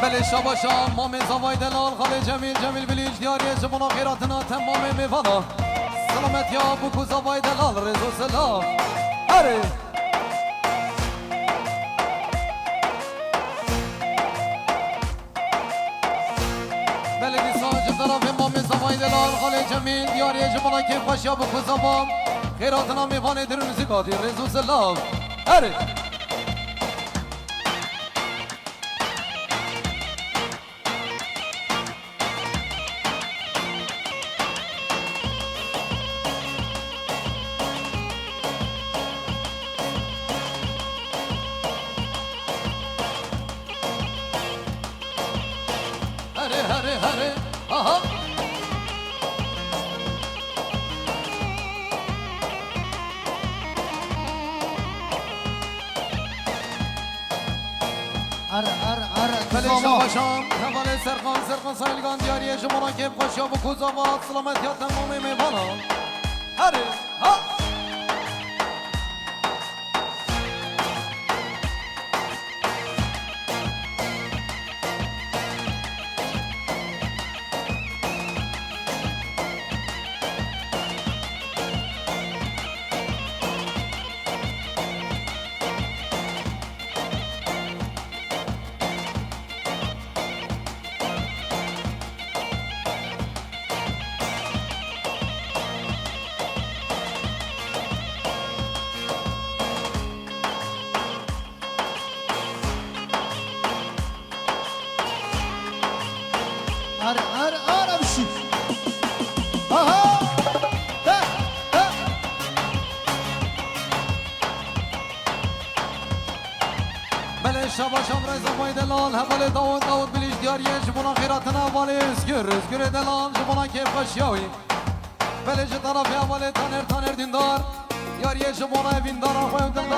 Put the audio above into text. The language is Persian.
بله شاباشا مام زوای دلال خاله جمیل بلیج دیاری جبنا خیراتنا تمام میوانا سلامت یا بکو زوای دلال رزو سلام اره بله دیساج طرف مام زوای دلال خاله جمیل دیاری جبنا که خوش یا بکو زوام خیراتنا میوانه در موسیقاتی رزو سلام اره هره آها بله شام حواله سرخان سایلگان دیاری شما که خوشی و کوزاوات سلامت یا تمام میوانا هره ها اره بشی آها بله شباشم رزا بای دلال حواله داود بلیش دیاریه جبونا خیراتنا حواله اسگر دلال جبونا که خوشیاوی بله جه طرف حواله تانر دیندار دیاریه جبونا ویندارا خواه دلدار